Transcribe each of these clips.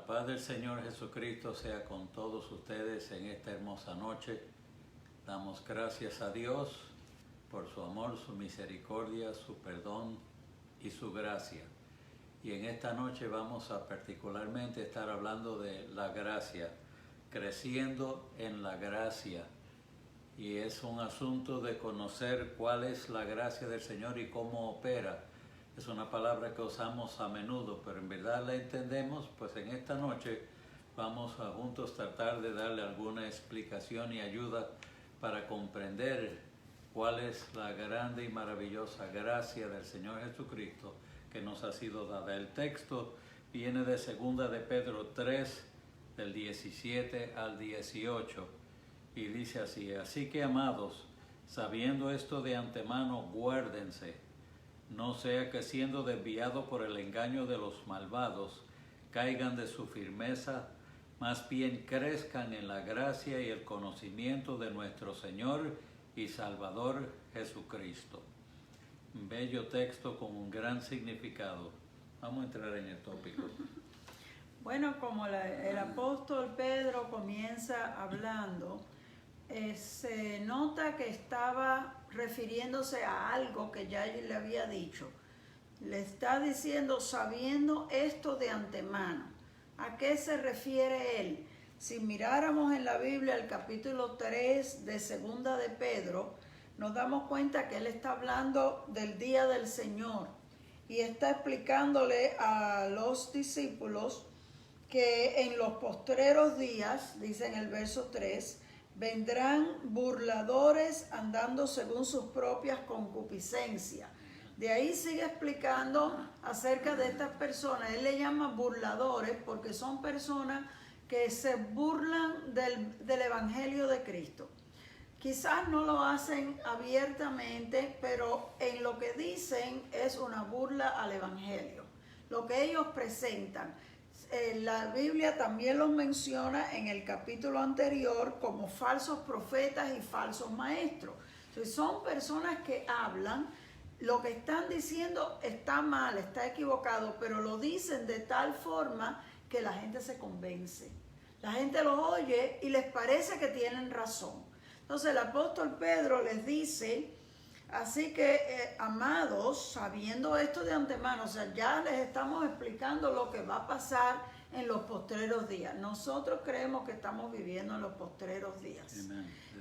paz del Señor Jesucristo sea con todos ustedes en esta hermosa noche. Damos gracias a Dios por su amor, su misericordia, su perdón y su gracia. Y en esta noche vamos a particularmente estar hablando de la gracia, creciendo en la gracia. Y es un asunto de conocer cuál es la gracia del Señor y cómo opera. Es una palabra que usamos a menudo, pero en verdad la entendemos. Pues en esta noche vamos a juntos tratar de darle alguna explicación y ayuda para comprender cuál es la grande y maravillosa gracia del Señor Jesucristo que nos ha sido dada. El texto viene de 2 de Pedro 3, del 17 al 18, y dice así: así que, amados, sabiendo esto de antemano, guárdense, no sea que siendo desviados por el engaño de los malvados, caigan de su firmeza, más bien crezcan en la gracia y el conocimiento de nuestro Señor y Salvador Jesucristo. Un bello texto con un gran significado. Vamos a entrar en el tópico. Bueno, como el apóstol Pedro comienza hablando, se nota que estaba refiriéndose a algo que ya él le había dicho. Le está diciendo, sabiendo esto de antemano. ¿A qué se refiere él? Si miráramos en la Biblia el capítulo 3 de 2 de Pedro, nos damos cuenta que él está hablando del día del Señor y está explicándole a los discípulos que en los postreros días, dice en el verso 3, vendrán burladores andando según sus propias concupiscencias. De ahí sigue explicando acerca de estas personas. Él le llama burladores porque son personas que se burlan del Evangelio de Cristo. Quizás no lo hacen abiertamente, pero en lo que dicen es una burla al Evangelio. Lo que ellos presentan. La Biblia también los menciona en el capítulo anterior como falsos profetas y falsos maestros. Entonces, son personas que hablan, lo que están diciendo está mal, está equivocado, pero lo dicen de tal forma que la gente se convence. La gente los oye y les parece que tienen razón. Entonces el apóstol Pedro les dice, así que, amados, sabiendo esto de antemano, o sea, ya les estamos explicando lo que va a pasar en los postreros días. Nosotros creemos que estamos viviendo en los postreros días.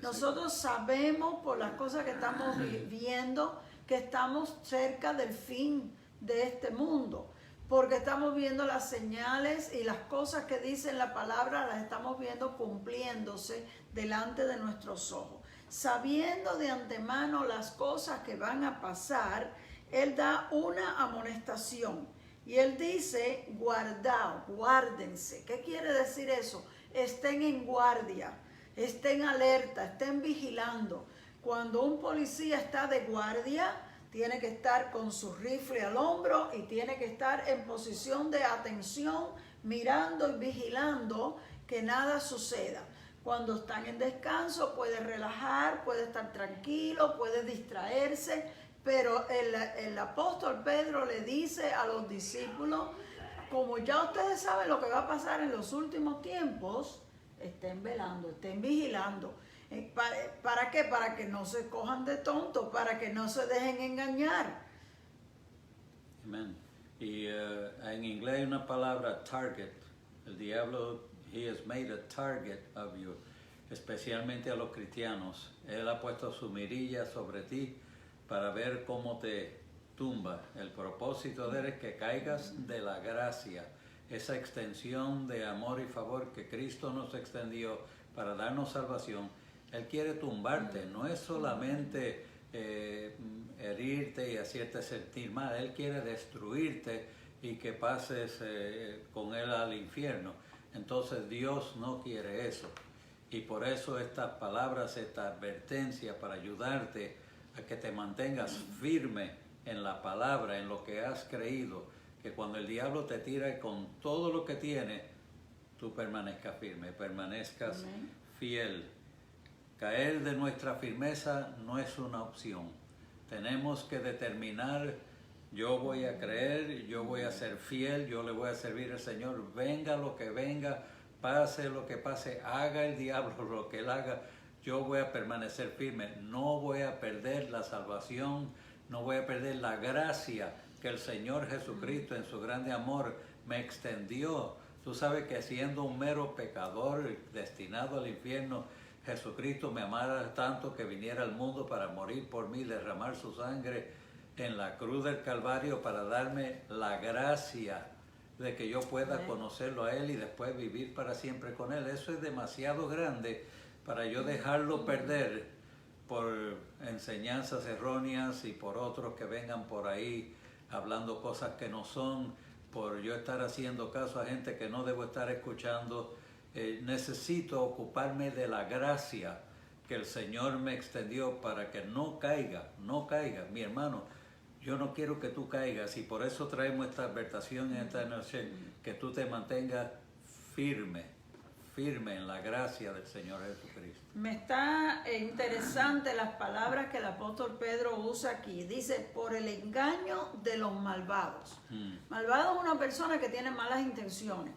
Nosotros sabemos por las cosas que estamos viendo que estamos cerca del fin de este mundo, porque estamos viendo las señales y las cosas que dice la palabra, las estamos viendo cumpliéndose delante de nuestros ojos. Sabiendo de antemano las cosas que van a pasar, él da una amonestación y él dice, guardaos, guárdense. ¿Qué quiere decir eso? Estén en guardia, estén alerta, estén vigilando. Cuando un policía está de guardia, tiene que estar con su rifle al hombro y tiene que estar en posición de atención, mirando y vigilando que nada suceda. Cuando están en descanso puede relajar, puede estar tranquilo, puede distraerse, pero el apóstol Pedro le dice a los discípulos, como ya ustedes saben lo que va a pasar en los últimos tiempos, estén velando, estén vigilando. ¿Para qué? Para que no se cojan de tontos, para que no se dejen engañar. Amén. Y en inglés hay una palabra, target. El diablo, he has made a target of you, especialmente a los cristianos. Él ha puesto su mirilla sobre ti para ver cómo te tumba. El propósito de él es que caigas de la gracia, esa extensión de amor y favor que Cristo nos extendió para darnos salvación. Él quiere tumbarte, no es solamente herirte y hacerte sentir mal. Él quiere destruirte y que pases con él al infierno. Entonces Dios no quiere eso. Y por eso estas palabras, esta advertencia para ayudarte a que te mantengas firme en la palabra, en lo que has creído, que cuando el diablo te tira con todo lo que tiene, tú permanezcas firme, permanezcas fiel. Caer de nuestra firmeza no es una opción. Tenemos que determinar Yo voy a creer, yo voy a ser fiel, yo le voy a servir al Señor, venga lo que venga, pase lo que pase, haga el diablo lo que él haga, yo voy a permanecer firme, no voy a perder la salvación, no voy a perder la gracia que el Señor Jesucristo en su grande amor me extendió. Tú sabes que siendo un mero pecador destinado al infierno, Jesucristo me amara tanto que viniera al mundo para morir por mí, derramar su sangre en la cruz del Calvario para darme la gracia de que yo pueda conocerlo a Él y después vivir para siempre con Él. Eso es demasiado grande para yo dejarlo perder por enseñanzas erróneas y por otros que vengan por ahí hablando cosas que no son, por yo estar haciendo caso a gente que no debo estar escuchando. Necesito ocuparme de la gracia que el Señor me extendió para que no caiga, mi hermano. Yo no quiero que tú caigas y por eso traemos esta advertencia en esta noche, que tú te mantengas firme en la gracia del Señor Jesucristo. Me está interesante las palabras que el apóstol Pedro usa aquí. Dice, por el engaño de los malvados. Malvado es una persona que tiene malas intenciones.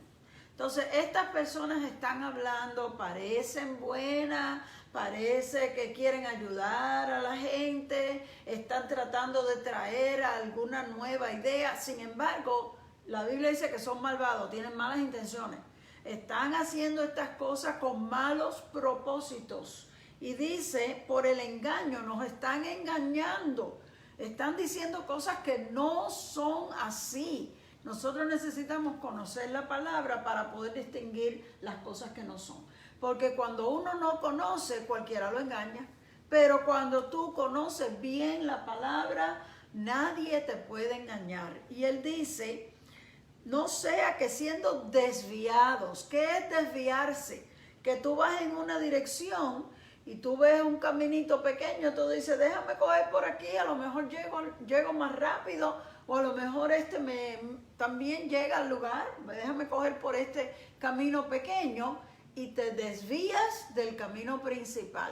Entonces, estas personas están hablando, parecen buenas, parece que quieren ayudar a la gente, están tratando de traer alguna nueva idea. Sin embargo, la Biblia dice que son malvados, tienen malas intenciones. Están haciendo estas cosas con malos propósitos. Y dice, por el engaño, nos están engañando. Están diciendo cosas que no son así. Nosotros necesitamos conocer la palabra para poder distinguir las cosas que no son. Porque cuando uno no conoce, cualquiera lo engaña. Pero cuando tú conoces bien la palabra, nadie te puede engañar. Y él dice, no sea que siendo desviados. ¿Qué es desviarse? Que tú vas en una dirección y tú ves un caminito pequeño, tú dices, déjame coger por aquí, a lo mejor llego más rápido, o a lo mejor también llega al lugar, déjame coger por este camino pequeño, y te desvías del camino principal.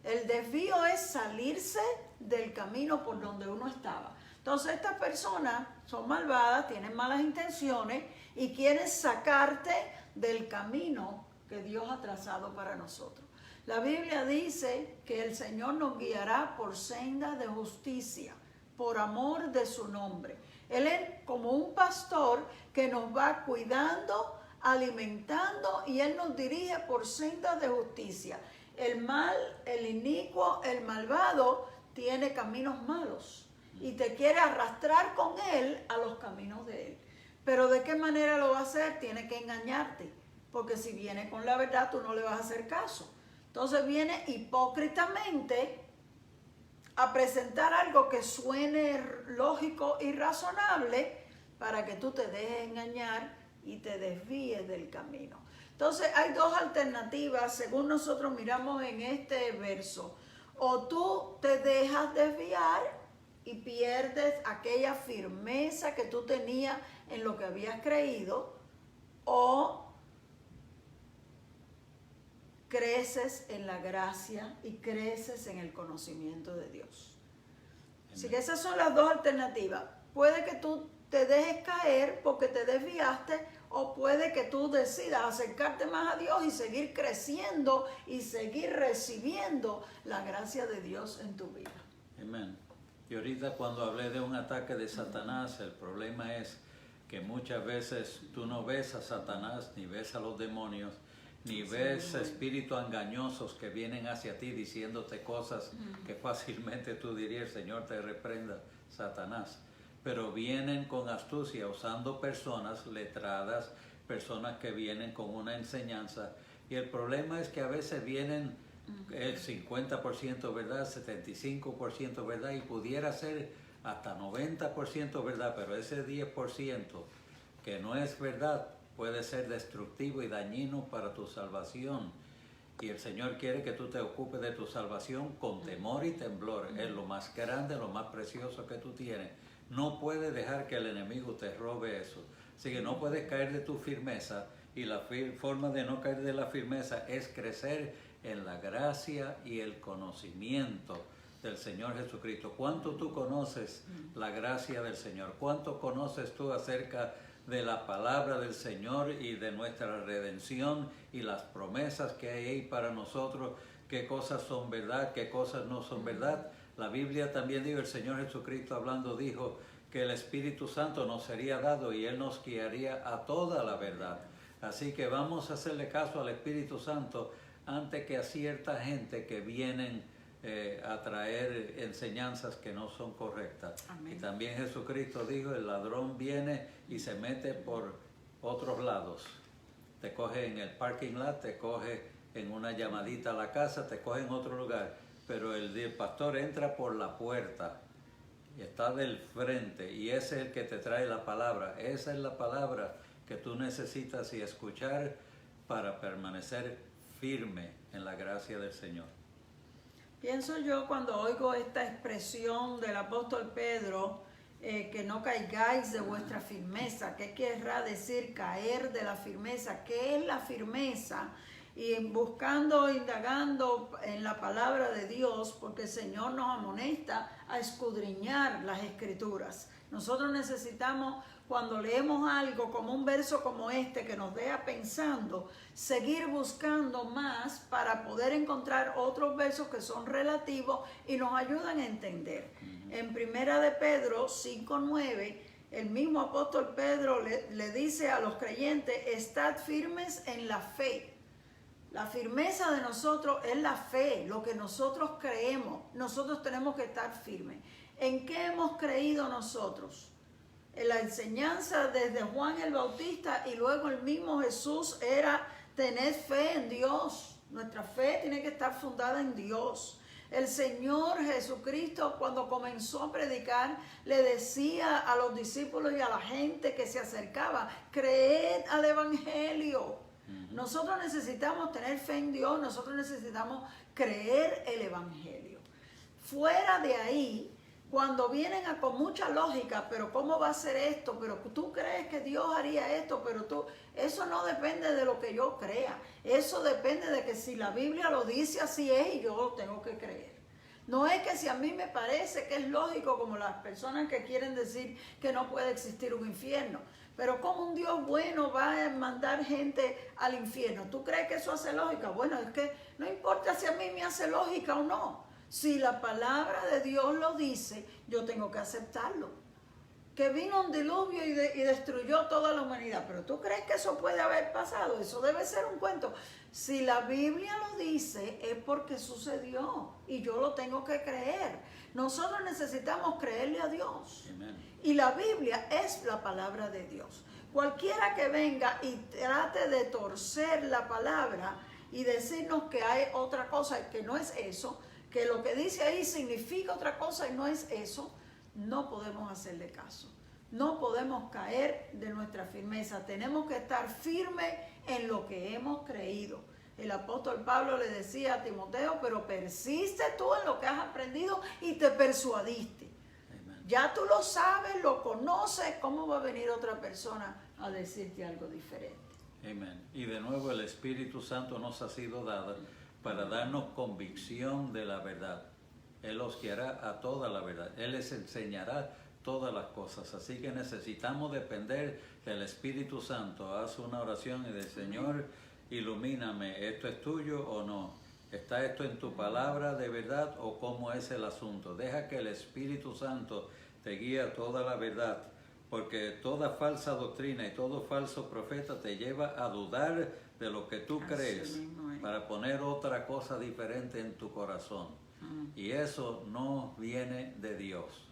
El desvío es salirse del camino por donde uno estaba. Entonces estas personas son malvadas, tienen malas intenciones y quieren sacarte del camino que Dios ha trazado para nosotros. La Biblia dice que el Señor nos guiará por senda de justicia, por amor de su nombre. Él es como un pastor que nos va cuidando, alimentando, y Él nos dirige por sendas de justicia. El mal, el inicuo, el malvado tiene caminos malos y te quiere arrastrar con Él a los caminos de Él. Pero ¿de qué manera lo va a hacer? Tiene que engañarte, porque si viene con la verdad tú no le vas a hacer caso. Entonces viene hipócritamente a presentar algo que suene lógico y razonable para que tú te dejes engañar y te desvíes del camino. Entonces hay dos alternativas según nosotros miramos en este verso. O tú te dejas desviar y pierdes aquella firmeza que tú tenías en lo que habías creído, o creces en la gracia y creces en el conocimiento de Dios. Así que esas son las dos alternativas. Puede que tú te dejes caer porque te desviaste, o puede que tú decidas acercarte más a Dios y seguir creciendo y seguir recibiendo la gracia de Dios en tu vida. Amén. Y ahorita cuando hablé de un ataque de Satanás, el problema es que muchas veces tú no ves a Satanás, ni ves a los demonios, ni ves espíritus engañosos que vienen hacia ti diciéndote cosas que fácilmente tú dirías, Señor te reprenda, Satanás. Pero vienen con astucia, usando personas letradas, personas que vienen con una enseñanza. Y el problema es que a veces vienen el 50% verdad, 75% verdad, y pudiera ser hasta 90% verdad, pero ese 10% que no es verdad puede ser destructivo y dañino para tu salvación. Y el Señor quiere que tú te ocupes de tu salvación con temor y temblor. Es lo más grande, lo más precioso que tú tienes. No puedes dejar que el enemigo te robe eso. Así que no puedes caer de tu firmeza, y la forma de no caer de la firmeza es crecer en la gracia y el conocimiento del Señor Jesucristo. ¿Cuánto tú conoces la gracia del Señor? ¿Cuánto conoces tú acerca de la palabra del Señor y de nuestra redención y las promesas que hay ahí para nosotros? ¿Qué cosas son verdad? ¿Qué cosas no son verdad? La Biblia también dijo, el Señor Jesucristo hablando dijo que el Espíritu Santo nos sería dado y Él nos guiaría a toda la verdad. Así que vamos a hacerle caso al Espíritu Santo antes que a cierta gente que vienen a traer enseñanzas que no son correctas. Amén. Y también Jesucristo dijo, el ladrón viene y se mete por otros lados. Te coge en el parking lot, te coge en una llamadita a la casa, te coge en otro lugar. Pero el pastor entra por la puerta y está del frente y ese es el que te trae la palabra. Esa es la palabra que tú necesitas y escuchar para permanecer firme en la gracia del Señor. Pienso yo cuando oigo esta expresión del apóstol Pedro, que no caigáis de vuestra firmeza. ¿Qué querrá decir caer de la firmeza? ¿Qué es la firmeza? Y buscando, indagando en la palabra de Dios, porque el Señor nos amonesta a escudriñar las Escrituras. Nosotros necesitamos, cuando leemos algo como un verso como este que nos deja pensando, seguir buscando más para poder encontrar otros versos que son relativos y nos ayudan a entender. En Primera de Pedro 5:9, el mismo apóstol Pedro le dice a los creyentes, estad firmes en la fe. La firmeza de nosotros es la fe, lo que nosotros creemos. Nosotros tenemos que estar firmes. ¿En qué hemos creído nosotros? En la enseñanza desde Juan el Bautista y luego el mismo Jesús era tener fe en Dios. Nuestra fe tiene que estar fundada en Dios. El Señor Jesucristo, cuando comenzó a predicar, le decía a los discípulos y a la gente que se acercaba, creed al Evangelio. Nosotros necesitamos tener fe en Dios, nosotros necesitamos creer el Evangelio. Fuera de ahí, cuando vienen con mucha lógica, pero ¿cómo va a ser esto? Pero tú crees que Dios haría esto, pero eso no depende de lo que yo crea. Eso depende de que si la Biblia lo dice así es y yo lo tengo que creer. No es que si a mí me parece que es lógico, como las personas que quieren decir que no puede existir un infierno. Pero ¿cómo un Dios bueno va a mandar gente al infierno? ¿Tú crees que eso hace lógica? Bueno, es que no importa si a mí me hace lógica o no. Si la palabra de Dios lo dice, yo tengo que aceptarlo. Que vino un diluvio y destruyó toda la humanidad. Pero ¿tú crees que eso puede haber pasado? Eso debe ser un cuento. Si la Biblia lo dice, es porque sucedió y yo lo tengo que creer. Nosotros necesitamos creerle a Dios. Amén. Y la Biblia es la palabra de Dios. Cualquiera que venga y trate de torcer la palabra y decirnos que hay otra cosa, que no es eso, que lo que dice ahí significa otra cosa y no es eso, no podemos hacerle caso. No podemos caer de nuestra firmeza. Tenemos que estar firmes en lo que hemos creído. El apóstol Pablo le decía a Timoteo, pero persiste tú en lo que has aprendido y te persuadiste. Amen. Ya tú lo sabes, lo conoces, ¿cómo va a venir otra persona a decirte algo diferente? Amén. Y de nuevo el Espíritu Santo nos ha sido dado para darnos convicción de la verdad. Él os guiará a toda la verdad. Él les enseñará todas las cosas. Así que necesitamos depender del Espíritu Santo. Haz una oración y dice, Señor, ilumíname, ¿esto es tuyo o no? ¿Está esto en tu palabra de verdad o cómo es el asunto? Deja que el Espíritu Santo te guíe a toda la verdad, porque toda falsa doctrina y todo falso profeta te lleva a dudar de lo que tú crees para poner otra cosa diferente en tu corazón. Y eso no viene de Dios.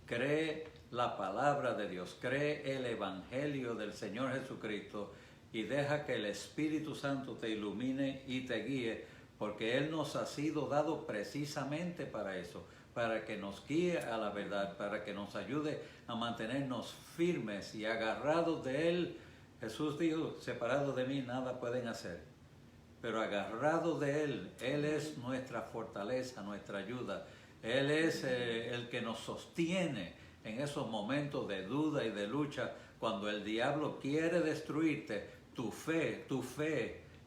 Cree la palabra de Dios, cree el Evangelio del Señor Jesucristo y deja que el Espíritu Santo te ilumine y te guíe, porque Él nos ha sido dado precisamente para eso, para que nos guíe a la verdad, para que nos ayude a mantenernos firmes y agarrados de Él. Jesús dijo, separados de mí nada pueden hacer, pero agarrados de Él, Él es nuestra fortaleza, nuestra ayuda. Él es el que nos sostiene en esos momentos de duda y de lucha. Cuando el diablo quiere destruirte, tu fe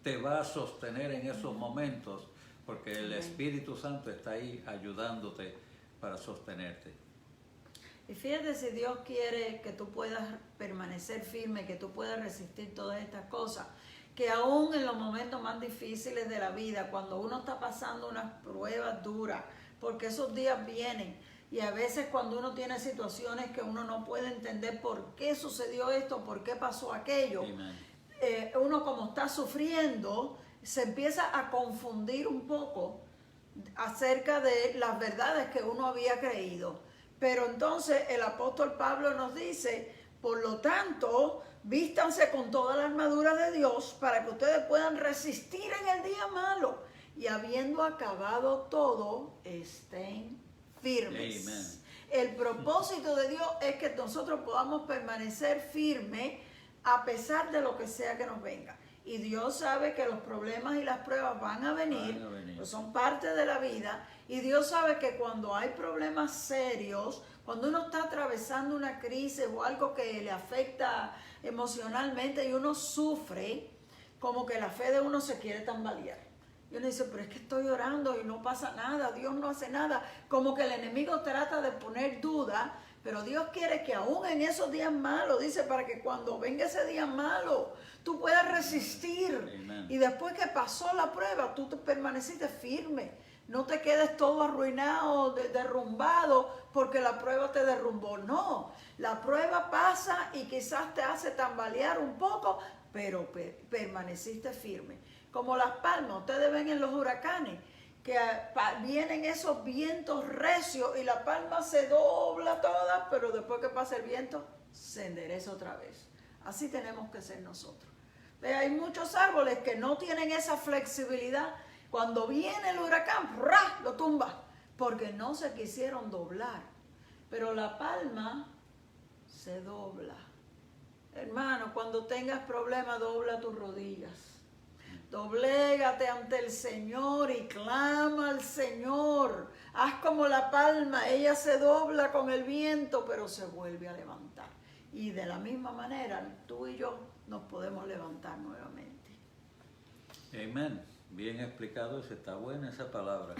te va a sostener en esos momentos, porque el Espíritu Santo está ahí ayudándote para sostenerte. Y fíjate, si Dios quiere que tú puedas permanecer firme, que tú puedas resistir todas estas cosas, que aún en los momentos más difíciles de la vida, cuando uno está pasando unas pruebas duras, porque esos días vienen, y a veces cuando uno tiene situaciones que uno no puede entender por qué sucedió esto, por qué pasó aquello, uno como está sufriendo, se empieza a confundir un poco acerca de las verdades que uno había creído. Pero entonces el apóstol Pablo nos dice, por lo tanto, vístanse con toda la armadura de Dios para que ustedes puedan resistir en el día malo y habiendo acabado todo, estén firmes. Amen. El propósito de Dios es que nosotros podamos permanecer firmes a pesar de lo que sea que nos venga. Y Dios sabe que los problemas y las pruebas van a venir. Pues son parte de la vida. Y Dios sabe que cuando hay problemas serios, cuando uno está atravesando una crisis o algo que le afecta emocionalmente y uno sufre, como que la fe de uno se quiere tambalear. Y uno dice, pero es que estoy orando y no pasa nada, Dios no hace nada. Como que el enemigo trata de poner duda, pero Dios quiere que aún en esos días malos, dice, para que cuando venga ese día malo, tú puedas resistir. Amen. Y después que pasó la prueba, tú te permaneciste firme. No te quedes todo arruinado, derrumbado, porque la prueba te derrumbó. No, la prueba pasa y quizás te hace tambalear un poco, pero permaneciste firme. Como las palmas, ustedes ven en los huracanes, que vienen esos vientos recios y la palma se dobla toda, pero después que pasa el viento, se endereza otra vez. Así tenemos que ser nosotros. Hay muchos árboles que no tienen esa flexibilidad. Cuando viene el huracán, ¡ra!, lo tumba, porque no se quisieron doblar. Pero la palma se dobla. Hermano, cuando tengas problemas, dobla tus rodillas. Doblégate ante el Señor y clama al Señor. Haz como la palma, ella se dobla con el viento, pero se vuelve a levantar. Y de la misma manera, tú y yo nos podemos levantar nuevamente. Amén. Bien explicado, está buena esa palabra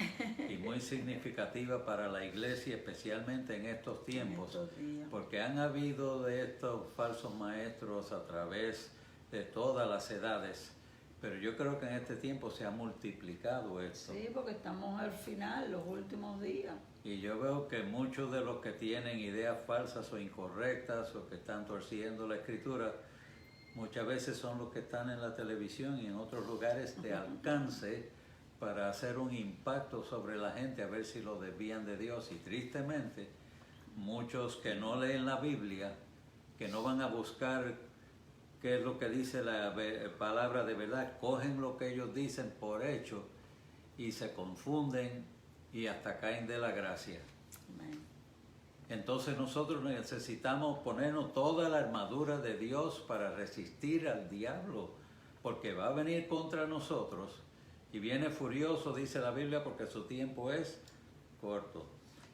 y muy significativa para la iglesia, especialmente en estos tiempos, porque han habido de estos falsos maestros a través de todas las edades, pero yo creo que en este tiempo se ha multiplicado esto. Sí, porque estamos al final, los últimos días. Y yo veo que muchos de los que tienen ideas falsas o incorrectas o que están torciendo la escritura, muchas veces son los que están en la televisión y en otros lugares de alcance para hacer un impacto sobre la gente, a ver si lo desvían de Dios. Y tristemente, muchos que no leen la Biblia, que no van a buscar qué es lo que dice la palabra de verdad, cogen lo que ellos dicen por hecho y se confunden y hasta caen de la gracia. Amén. Entonces nosotros necesitamos ponernos toda la armadura de Dios para resistir al diablo, porque va a venir contra nosotros y viene furioso, dice la Biblia, porque su tiempo es corto.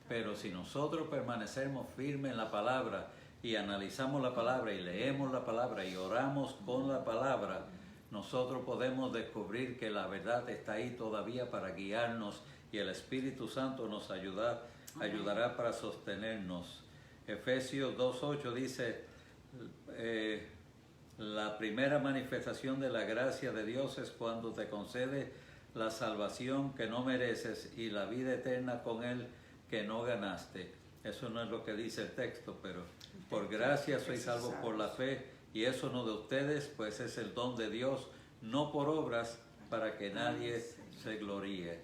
Pero si nosotros permanecemos firmes en la palabra y analizamos la palabra y leemos la palabra y oramos con la palabra, nosotros podemos descubrir que la verdad está ahí todavía para guiarnos y el Espíritu Santo nos ayudará para sostenernos. Efesios 2:8 dice, la primera manifestación de la gracia de Dios es cuando te concede la salvación que no mereces y la vida eterna con Él que no ganaste. Eso no es lo que dice el texto, pero por gracia sois salvos por la fe, y eso no de ustedes, pues es el don de Dios, no por obras, para que nadie se gloríe.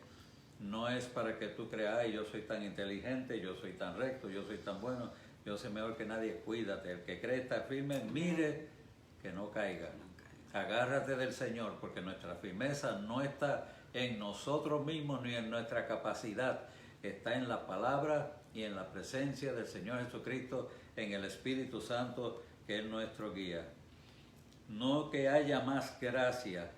No es para que tú creas, ay, yo soy tan inteligente, yo soy tan recto, yo soy tan bueno, yo soy mejor que nadie. Cuídate, el que cree está firme, mire que no caiga. Agárrate del Señor, porque nuestra firmeza no está en nosotros mismos ni en nuestra capacidad, está en la palabra y en la presencia del Señor Jesucristo, en el Espíritu Santo, que es nuestro guía. No que haya más gracia,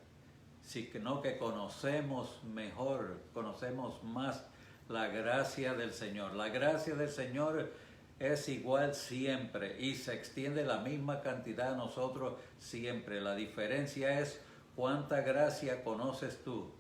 sino que conocemos mejor, conocemos más la gracia del Señor. La gracia del Señor es igual siempre y se extiende la misma cantidad a nosotros siempre. La diferencia es cuánta gracia conoces tú,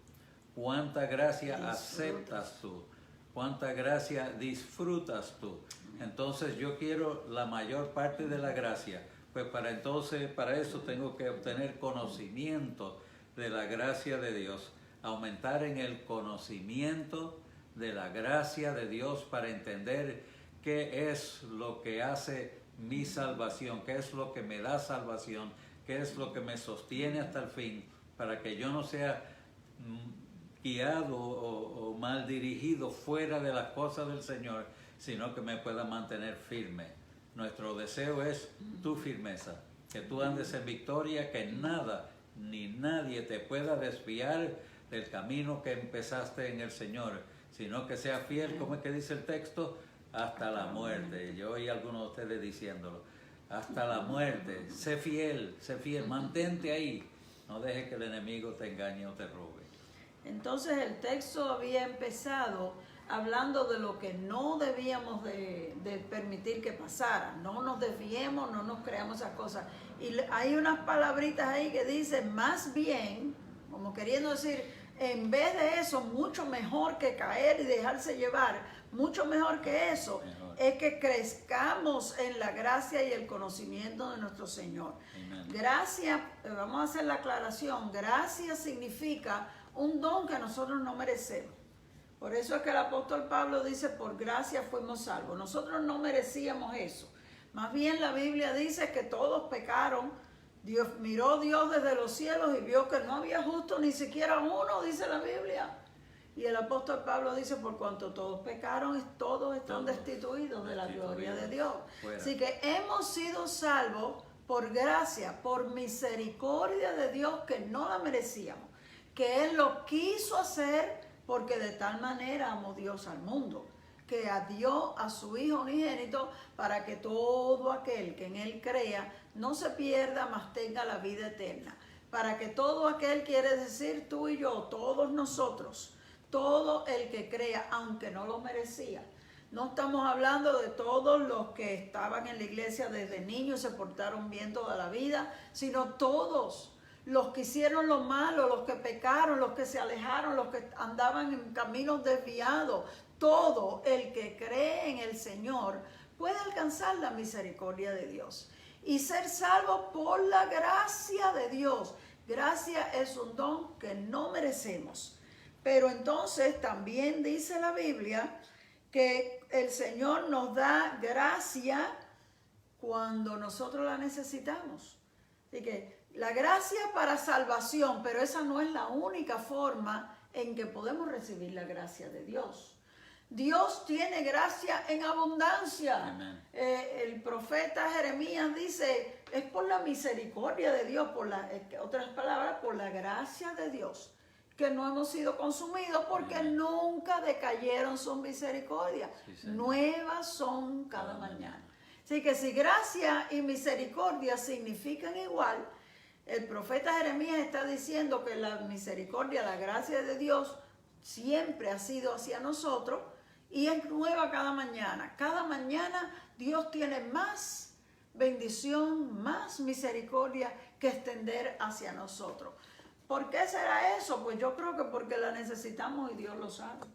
cuánta gracia Disfrutas. aceptas tú, cuánta gracia disfrutas tú. Entonces yo quiero la mayor parte de la gracia, pues para eso tengo que obtener conocimiento de la gracia de Dios, aumentar en el conocimiento de la gracia de Dios para entender qué es lo que hace mi salvación, qué es lo que me da salvación, qué es lo que me sostiene hasta el fin, para que yo no sea guiado o mal dirigido fuera de las cosas del Señor, sino que me pueda mantener firme. Nuestro deseo es tu firmeza, que tú andes en victoria, que nada ni nadie te pueda desviar del camino que empezaste en el Señor, sino que sea fiel, como es que dice el texto, hasta la muerte. Yo oí a algunos de ustedes diciéndolo, hasta la muerte. Sé fiel, mantente ahí. No dejes que el enemigo te engañe o te robe. Entonces el texto había empezado hablando de lo que no debíamos de permitir que pasara. No nos desviemos, no nos creamos esas cosas. Y hay unas palabritas ahí que dicen más bien, como queriendo decir, en vez de eso, mucho mejor que caer y dejarse llevar, mucho mejor que eso, es que crezcamos en la gracia y el conocimiento de nuestro Señor. Amen. Gracia, vamos a hacer la aclaración, gracia significa un don que nosotros no merecemos. Por eso es que el apóstol Pablo dice, por gracia fuimos salvos. Nosotros no merecíamos eso. Más bien la Biblia dice que todos pecaron. Miró Dios desde los cielos y vio que no había justo ni siquiera uno, dice la Biblia. Y el apóstol Pablo dice, por cuanto todos pecaron, todos están destituidos de la gloria de Dios. Fuera. Así que hemos sido salvos por gracia, por misericordia de Dios que no la merecíamos. Que Él lo quiso hacer porque de tal manera amó Dios al mundo, que dio a su Hijo unigénito para que todo aquel que en Él crea no se pierda, mas tenga la vida eterna. Para que todo aquel, quiere decir tú y yo, todos nosotros, todo el que crea, aunque no lo merecía. No estamos hablando de todos los que estaban en la iglesia desde niños, se portaron bien toda la vida, sino todos los que hicieron lo malo, los que pecaron, los que se alejaron, los que andaban en caminos desviados. Todo el que cree en el Señor puede alcanzar la misericordia de Dios y ser salvo por la gracia de Dios. Gracia es un don que no merecemos. Pero entonces también dice la Biblia que el Señor nos da gracia cuando nosotros la necesitamos. Así que la gracia para salvación, pero esa no es la única forma en que podemos recibir la gracia de Dios. Dios tiene gracia en abundancia. El profeta Jeremías dice, es por la misericordia de Dios, otras palabras, por la gracia de Dios, que no hemos sido consumidos porque nunca decayeron sus misericordias. Sí, nuevas son cada mañana. Así que si gracia y misericordia significan igual, el profeta Jeremías está diciendo que la misericordia, la gracia de Dios siempre ha sido hacia nosotros y es nueva cada mañana. Cada mañana Dios tiene más bendición, más misericordia que extender hacia nosotros. ¿Por qué será eso? Pues yo creo que porque la necesitamos y Dios lo sabe.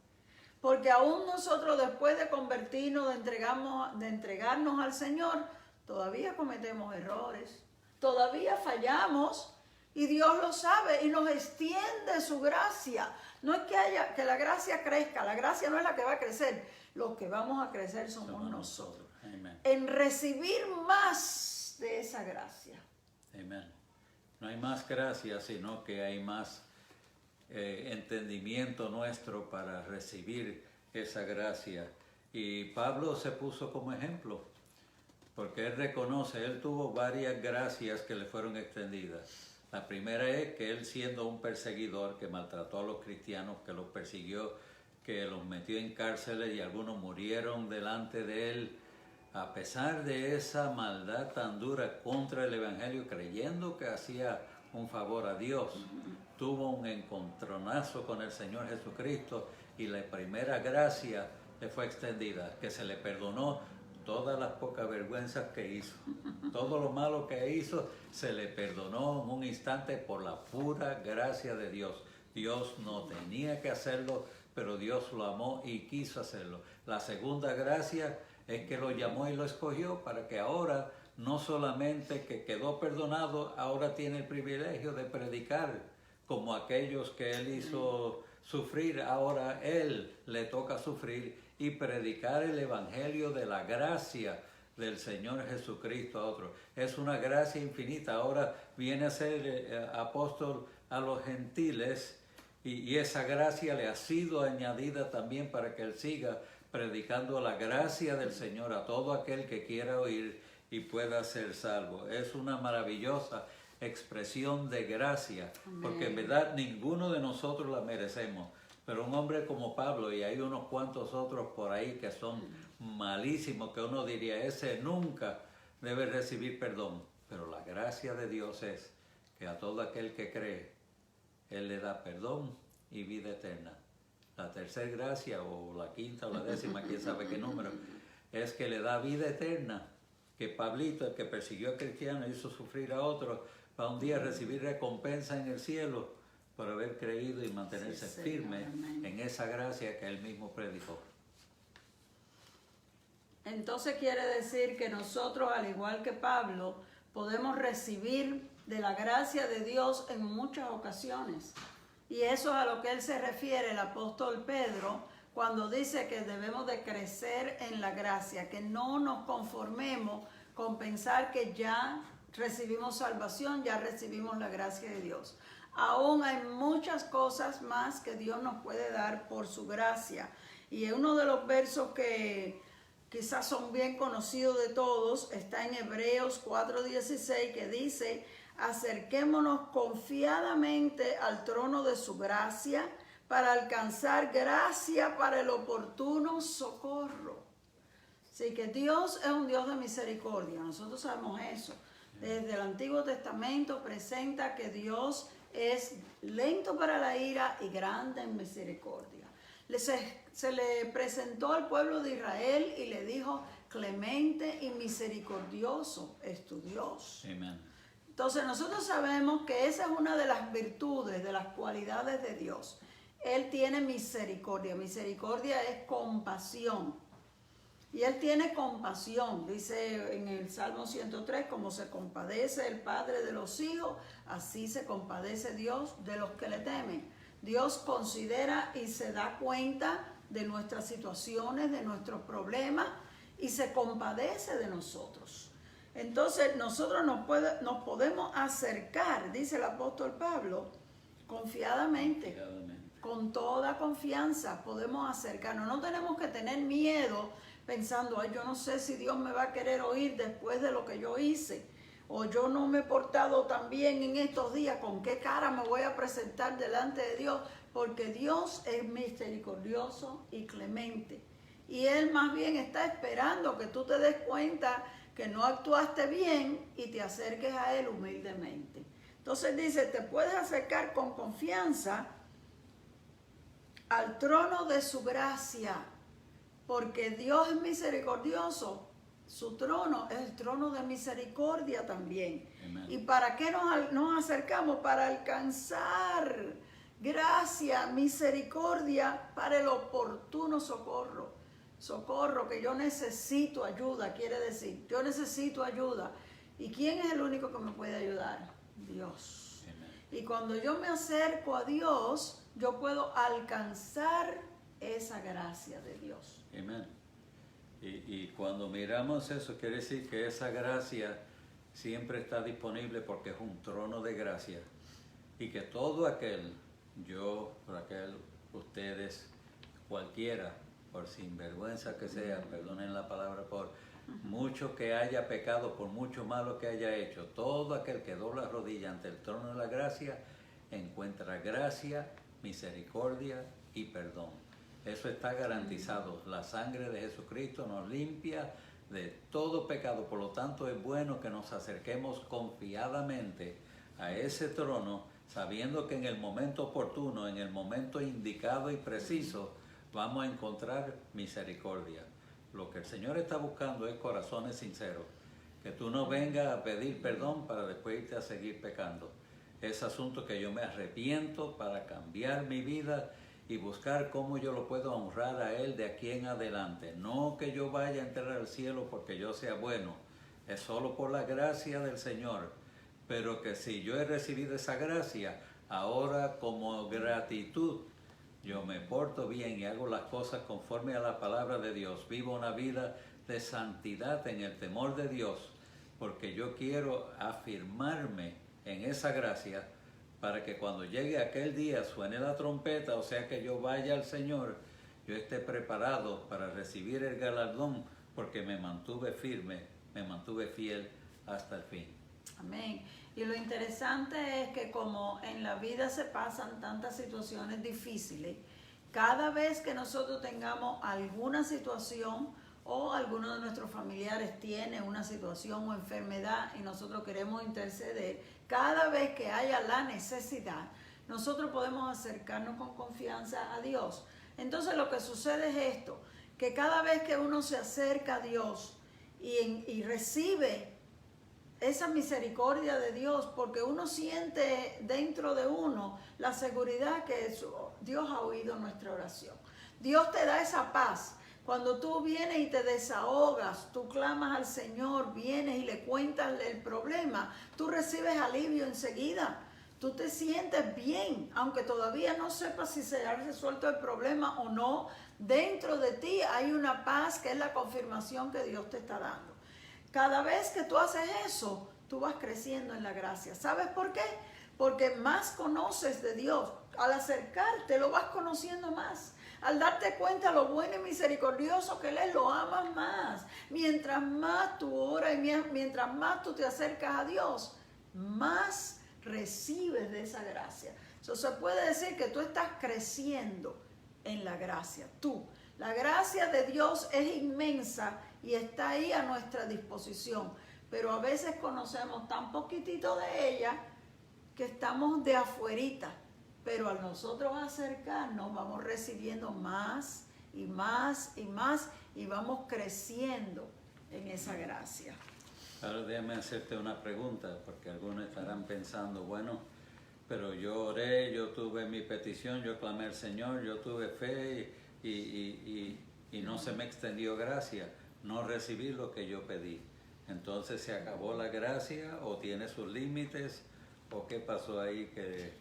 Porque aún nosotros después de convertirnos, de entregarnos al Señor, todavía cometemos errores, todavía fallamos y Dios lo sabe y nos extiende su gracia. No es que la gracia crezca, la gracia no es la que va a crecer, los que vamos a crecer somos nosotros. Amen. En recibir más de esa gracia. Amén. No hay más gracia, sino que hay más entendimiento nuestro para recibir esa gracia. Y Pablo se puso como ejemplo, porque él reconoce, él tuvo varias gracias que le fueron extendidas. La primera es que él, siendo un perseguidor que maltrató a los cristianos, que los persiguió, que los metió en cárceles y algunos murieron delante de él, a pesar de esa maldad tan dura contra el Evangelio, creyendo que hacía un favor a Dios, tuvo un encontronazo con el Señor Jesucristo y la primera gracia le fue extendida, que se le perdonó todas las pocas vergüenzas que hizo. Todo lo malo que hizo se le perdonó en un instante por la pura gracia de Dios. Dios no tenía que hacerlo, pero Dios lo amó y quiso hacerlo. La segunda gracia es que lo llamó y lo escogió para que ahora, no solamente que quedó perdonado, ahora tiene el privilegio de predicar como aquellos que Él hizo sufrir, ahora Él le toca sufrir y predicar el Evangelio de la gracia del Señor Jesucristo a otros. Es una gracia infinita. Ahora viene a ser apóstol a los gentiles y esa gracia le ha sido añadida también para que Él siga predicando la gracia del Señor a todo aquel que quiera oír y pueda ser salvo. Es una maravillosa expresión de gracia, porque en verdad ninguno de nosotros la merecemos, pero un hombre como Pablo, y hay unos cuantos otros por ahí que son malísimos, que uno diría, ese nunca debe recibir perdón, pero la gracia de Dios es que a todo aquel que cree, Él le da perdón y vida eterna. La tercera gracia, o la quinta o la décima, quién sabe qué número, es que le da vida eterna, que Pablito, el que persiguió a cristianos, hizo sufrir a otros, va un día a recibir recompensa en el cielo por haber creído y mantenerse firme en esa gracia que Él mismo predicó. Entonces quiere decir que nosotros, al igual que Pablo, podemos recibir de la gracia de Dios en muchas ocasiones. Y eso es a lo que él se refiere, el apóstol Pedro, cuando dice que debemos de crecer en la gracia, que no nos conformemos con pensar que ya recibimos salvación, ya recibimos la gracia de Dios. Aún hay muchas cosas más que Dios nos puede dar por su gracia. Y uno de los versos que quizás son bien conocidos de todos está en Hebreos 4:16, que dice: acerquémonos confiadamente al trono de su gracia para alcanzar gracia para el oportuno socorro. Así que Dios es un Dios de misericordia, nosotros sabemos eso. Desde el Antiguo Testamento presenta que Dios es lento para la ira y grande en misericordia. Se le presentó al pueblo de Israel y le dijo: clemente y misericordioso es tu Dios. Amén. Entonces nosotros sabemos que esa es una de las virtudes, de las cualidades de Dios. Él tiene misericordia. Misericordia es compasión. Y Él tiene compasión. Dice en el Salmo 103, como se compadece el Padre de los hijos, así se compadece Dios de los que le temen. Dios considera y se da cuenta de nuestras situaciones, de nuestros problemas, y se compadece de nosotros. Entonces nosotros nos podemos acercar, dice el apóstol Pablo, confiadamente, con toda confianza podemos acercarnos. No tenemos que tener miedo pensando: ay, yo no sé si Dios me va a querer oír después de lo que yo hice, o yo no me he portado tan bien en estos días, ¿con qué cara me voy a presentar delante de Dios? Porque Dios es misericordioso y clemente, y Él más bien está esperando que tú te des cuenta que no actuaste bien y te acerques a Él humildemente. Entonces dice: te puedes acercar con confianza al trono de su gracia, porque Dios es misericordioso. Su trono es el trono de misericordia también. Amen. ¿Y para qué nos acercamos? Para alcanzar gracia, misericordia, para el oportuno socorro. Socorro, que yo necesito ayuda, quiere decir, yo necesito ayuda. ¿Y quién es el único que me puede ayudar? Dios. Amen. Y cuando yo me acerco a Dios, yo puedo alcanzar esa gracia de Dios. Amén. Y cuando miramos eso, quiere decir que esa gracia siempre está disponible porque es un trono de gracia. Y que todo aquel, yo, Raquel, ustedes, cualquiera, por sinvergüenza que sea, perdonen la palabra, por mucho que haya pecado, por mucho malo que haya hecho, todo aquel que dobla rodilla ante el trono de la gracia, encuentra gracia, misericordia y perdón. Eso está garantizado. La sangre de Jesucristo nos limpia de todo pecado. Por lo tanto, es bueno que nos acerquemos confiadamente a ese trono, sabiendo que en el momento oportuno, en el momento indicado y preciso, vamos a encontrar misericordia. Lo que el Señor está buscando es corazones sinceros. Que tú no vengas a pedir perdón para después irte a seguir pecando. Es asunto que yo me arrepiento para cambiar mi vida y buscar cómo yo lo puedo honrar a Él de aquí en adelante. No que yo vaya a entrar al cielo porque yo sea bueno, es solo por la gracia del Señor. Pero que si yo he recibido esa gracia, ahora como gratitud, yo me porto bien y hago las cosas conforme a la palabra de Dios. Vivo una vida de santidad en el temor de Dios, porque yo quiero afirmarme en esa gracia para que cuando llegue aquel día suene la trompeta, o sea que yo vaya al Señor, yo esté preparado para recibir el galardón, porque me mantuve firme, me mantuve fiel hasta el fin. Amén. Y lo interesante es que como en la vida se pasan tantas situaciones difíciles, cada vez que nosotros tengamos alguna situación o alguno de nuestros familiares tiene una situación o enfermedad y nosotros queremos interceder, cada vez que haya la necesidad, nosotros podemos acercarnos con confianza a Dios. Entonces lo que sucede es esto, que cada vez que uno se acerca a Dios y recibe esa misericordia de Dios, porque uno siente dentro de uno la seguridad que Dios ha oído nuestra oración. Dios te da esa paz. Cuando tú vienes y te desahogas, tú clamas al Señor, vienes y le cuentas el problema, tú recibes alivio enseguida. Tú te sientes bien, aunque todavía no sepas si se ha resuelto el problema o no. Dentro de ti hay una paz que es la confirmación que Dios te está dando. Cada vez que tú haces eso, tú vas creciendo en la gracia. ¿Sabes por qué? Porque más conoces de Dios. Al acercarte, lo vas conociendo más. Al darte cuenta lo bueno y misericordioso que Él es, lo amas más. Mientras más tú oras y mientras más tú te acercas a Dios, más recibes de esa gracia. Entonces se puede decir que tú estás creciendo en la gracia. La gracia de Dios es inmensa y está ahí a nuestra disposición, pero a veces conocemos tan poquitito de ella que estamos de afuerita, pero al nosotros acercarnos vamos recibiendo más y más y más y vamos creciendo en esa gracia. Ahora déjame hacerte una pregunta, porque algunos estarán pensando, bueno, pero yo oré, yo tuve mi petición, yo clamé al Señor, yo tuve fe y no se me extendió gracia. No recibí lo que yo pedí. Entonces, ¿se acabó la gracia o tiene sus límites? ¿O qué pasó ahí que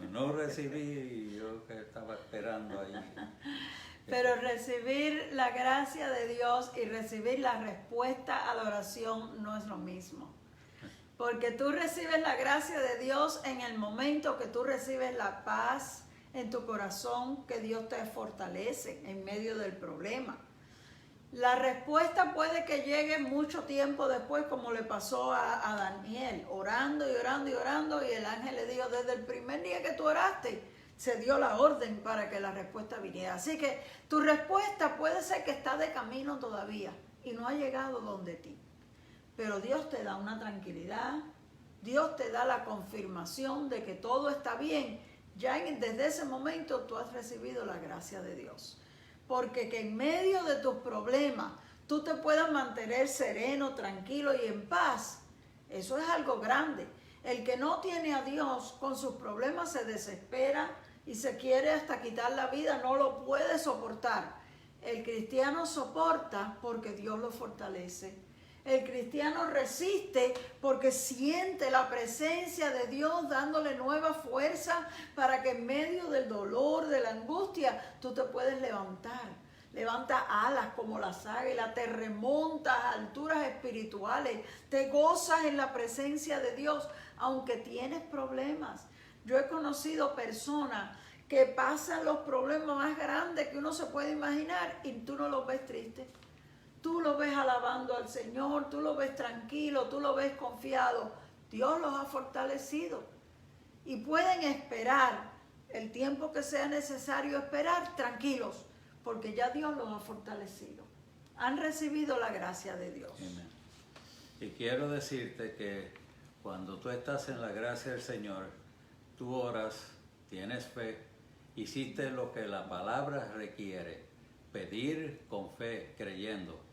no recibí y yo que estaba esperando ahí? Pero recibir la gracia de Dios y recibir la respuesta a la oración no es lo mismo. Porque tú recibes la gracia de Dios en el momento que tú recibes la paz en tu corazón, que Dios te fortalece en medio del problema. La respuesta puede que llegue mucho tiempo después, como le pasó a Daniel, orando y orando y orando, y el ángel le dijo, desde el primer día que tú oraste, se dio la orden para que la respuesta viniera. Así que tu respuesta puede ser que está de camino todavía y no ha llegado donde ti. Pero Dios te da una tranquilidad, Dios te da la confirmación de que todo está bien. Ya desde ese momento tú has recibido la gracia de Dios. Porque que en medio de tus problemas tú te puedas mantener sereno, tranquilo y en paz, eso es algo grande. El que no tiene a Dios con sus problemas se desespera y se quiere hasta quitar la vida, no lo puede soportar. El cristiano soporta porque Dios lo fortalece. El cristiano resiste porque siente la presencia de Dios dándole nueva fuerza para que en medio del dolor, de la angustia, tú te puedes levantar. Levantas alas como las águilas, te remontas a alturas espirituales, te gozas en la presencia de Dios, aunque tienes problemas. Yo he conocido personas que pasan los problemas más grandes que uno se puede imaginar y tú no los ves tristes. Tú lo ves alabando al Señor, tú lo ves tranquilo, tú lo ves confiado. Dios los ha fortalecido y pueden esperar el tiempo que sea necesario esperar tranquilos, porque ya Dios los ha fortalecido. Han recibido la gracia de Dios. Amén. Y quiero decirte que cuando tú estás en la gracia del Señor, tú oras, tienes fe, hiciste lo que la palabra requiere, pedir con fe, creyendo.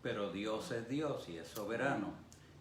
Pero Dios es Dios y es soberano.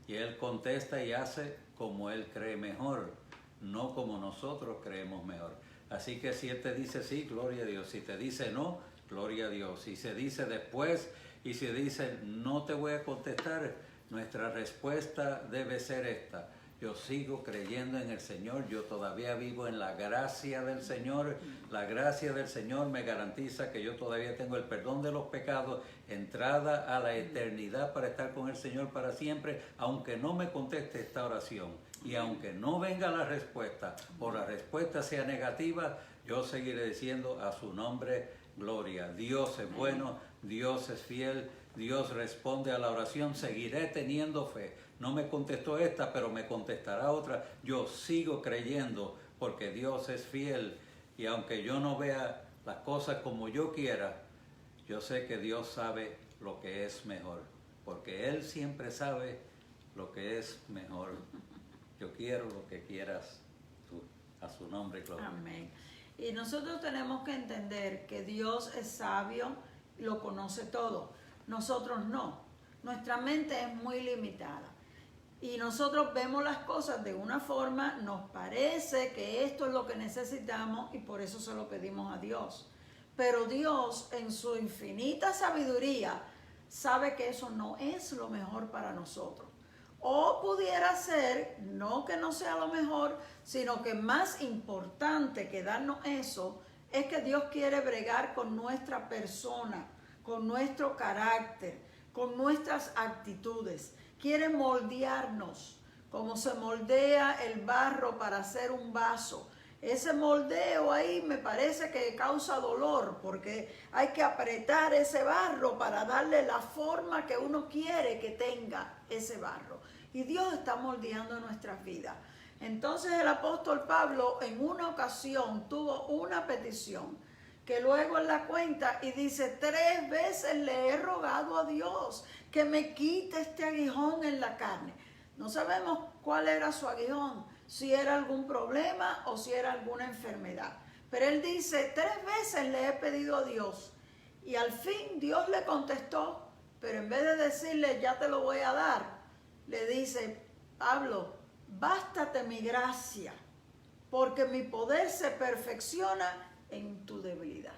Y Él contesta y hace como Él cree mejor. no como nosotros creemos mejor. Así que si Él te dice sí, gloria a Dios. Si te dice no, gloria a Dios. Si se dice después y si dice no te voy a contestar, nuestra respuesta debe ser esta: yo sigo creyendo en el Señor, yo todavía vivo en la gracia del Señor. La gracia del Señor me garantiza que yo todavía tengo el perdón de los pecados, entrada a la eternidad para estar con el Señor para siempre, aunque no me conteste esta oración y aunque no venga la respuesta o la respuesta sea negativa, yo seguiré diciendo a su nombre gloria. Dios es bueno, Dios es fiel, Dios responde a la oración, seguiré teniendo fe. No me contestó esta, pero me contestará otra. Yo sigo creyendo porque Dios es fiel. Y aunque yo no vea las cosas como yo quiera, yo sé que Dios sabe lo que es mejor. Porque Él siempre sabe lo que es mejor. Yo quiero lo que quieras tú. A su nombre, gloria. Amén. Y nosotros tenemos que entender que Dios es sabio, lo conoce todo. Nosotros no. Nuestra mente es muy limitada. Y nosotros vemos las cosas de una forma, nos parece que esto es lo que necesitamos y por eso se lo pedimos a Dios. Pero Dios, en su infinita sabiduría, sabe que eso no es lo mejor para nosotros. O pudiera ser, no que no sea lo mejor, sino que más importante que darnos eso, es que Dios quiere bregar con nuestra persona, con nuestro carácter, con nuestras actitudes. Quiere moldearnos, como se moldea el barro para hacer un vaso. Ese moldeo ahí me parece que causa dolor, porque hay que apretar ese barro para darle la forma que uno quiere que tenga ese barro. Y Dios está moldeando nuestras vidas. Entonces el apóstol Pablo en una ocasión tuvo una petición que luego él la cuenta y dice: 3 veces le he rogado a Dios que me quite este aguijón en la carne. No sabemos cuál era su aguijón, si era algún problema o si era alguna enfermedad. Pero él dice: 3 veces le he pedido a Dios. Y al fin Dios le contestó, pero en vez de decirle ya te lo voy a dar, le dice: Pablo, bástate mi gracia, porque mi poder se perfecciona en tu debilidad.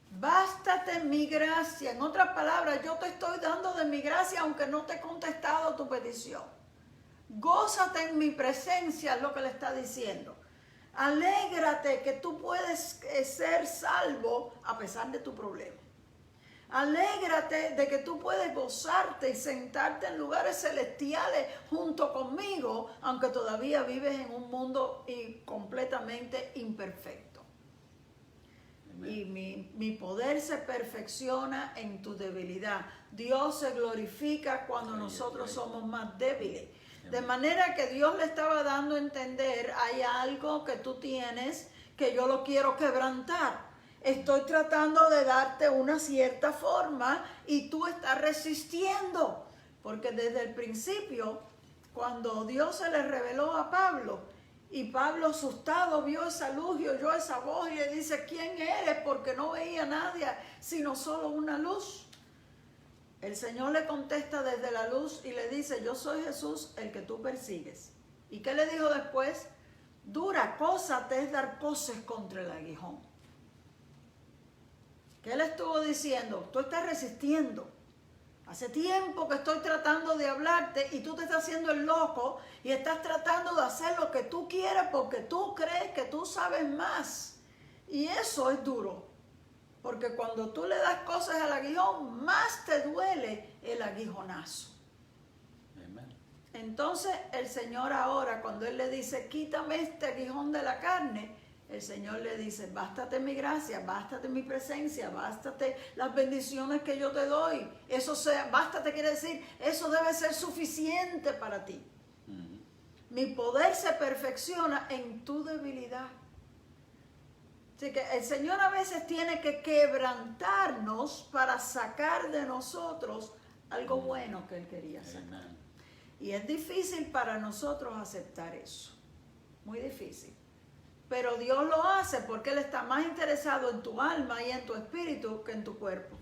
Bástate mi gracia. En otras palabras, yo te estoy dando de mi gracia aunque no te he contestado tu petición. Gózate en mi presencia, es lo que le está diciendo. Alégrate que tú puedes ser salvo a pesar de tu problema. Alégrate de que tú puedes gozarte y sentarte en lugares celestiales junto conmigo, aunque todavía vives en un mundo completamente imperfecto. Y mi poder se perfecciona en tu debilidad. Dios se glorifica cuando nosotros somos más débiles. De manera que Dios le estaba dando a entender: hay algo que tú tienes que yo lo quiero quebrantar. Estoy tratando de darte una cierta forma y tú estás resistiendo. Porque desde el principio, cuando Dios se le reveló a Pablo, y Pablo asustado vio esa luz y oyó esa voz y le dice: ¿quién eres? Porque no veía a nadie sino solo una luz. El Señor le contesta desde la luz y le dice: yo soy Jesús, el que tú persigues. ¿Y qué le dijo después? Dura cosa te es dar coces contra el aguijón. ¿Qué le estuvo diciendo? Tú estás resistiendo. Hace tiempo que estoy tratando de hablarte y tú te estás haciendo el loco y estás tratando de hacer lo que tú quieres porque tú crees que tú sabes más. Y eso es duro, porque cuando tú le das cosas al aguijón, más te duele el aguijonazo. Amen. Entonces el Señor ahora, cuando Él le dice: quítame este aguijón de la carne, el Señor le dice: bástate mi gracia, bástate mi presencia, bástate las bendiciones que yo te doy. Bástate quiere decir, eso debe ser suficiente para ti. Mi poder se perfecciona en tu debilidad. Así que el Señor a veces tiene que quebrantarnos para sacar de nosotros algo bueno que Él quería sacar. Y es difícil para nosotros aceptar eso. Muy difícil. Pero Dios lo hace porque Él está más interesado en tu alma y en tu espíritu que en tu cuerpo.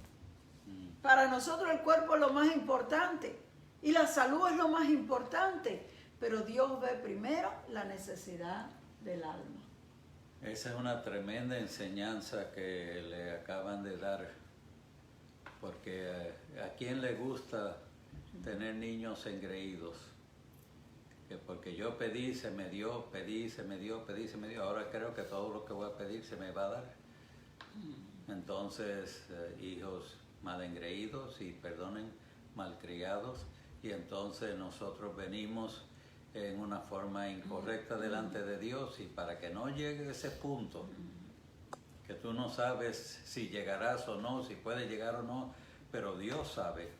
Para nosotros el cuerpo es lo más importante y la salud es lo más importante. pero Dios ve primero la necesidad del alma. Esa es una tremenda enseñanza que le acaban de dar, porque a quién le gusta tener niños engreídos, que porque yo pedí, se me dio, pedí, se me dio, pedí, se me dio, ahora creo que todo lo que voy a pedir se me va a dar. Entonces, hijos mal engreídos y perdonen, malcriados, y entonces nosotros venimos en una forma incorrecta delante de Dios, y para que no llegue a ese punto, que tú no sabes si llegarás o no, si puedes llegar o no, pero Dios sabe.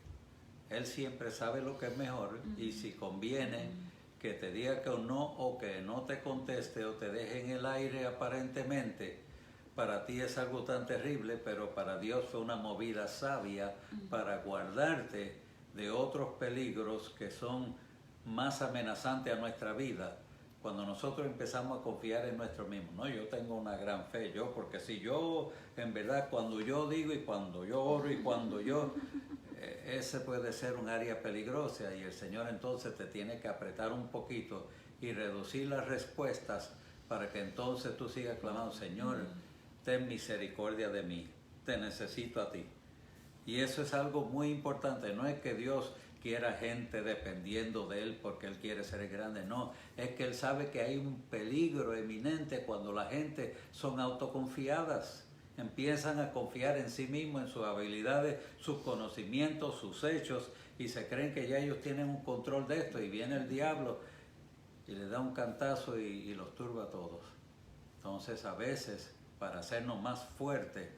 Él siempre sabe lo que es mejor, y si conviene que te diga que no, o que no te conteste, o te deje en el aire aparentemente, para ti es algo tan terrible, pero para Dios fue una movida sabia para guardarte de otros peligros que son más amenazantes a nuestra vida. Cuando nosotros empezamos a confiar en nosotros mismos, no, yo tengo una gran fe, porque si yo, en verdad, cuando yo digo y cuando yo oro y cuando yo, ese puede ser un área peligrosa, y el Señor entonces te tiene que apretar un poquito y reducir las respuestas para que entonces tú sigas clamando, Señor, ten misericordia de mí, te necesito a ti. Y eso es algo muy importante. No es que Dios quiera gente dependiendo de Él porque Él quiere ser grande, no, es que Él sabe que hay un peligro eminente cuando la gente son autoconfiadas, empiezan a confiar en sí mismos, en sus habilidades, sus conocimientos, sus hechos, y se creen que ya ellos tienen un control de esto, y viene el diablo y les da un cantazo y los turba a todos. Entonces, a veces, para hacernos más fuertes,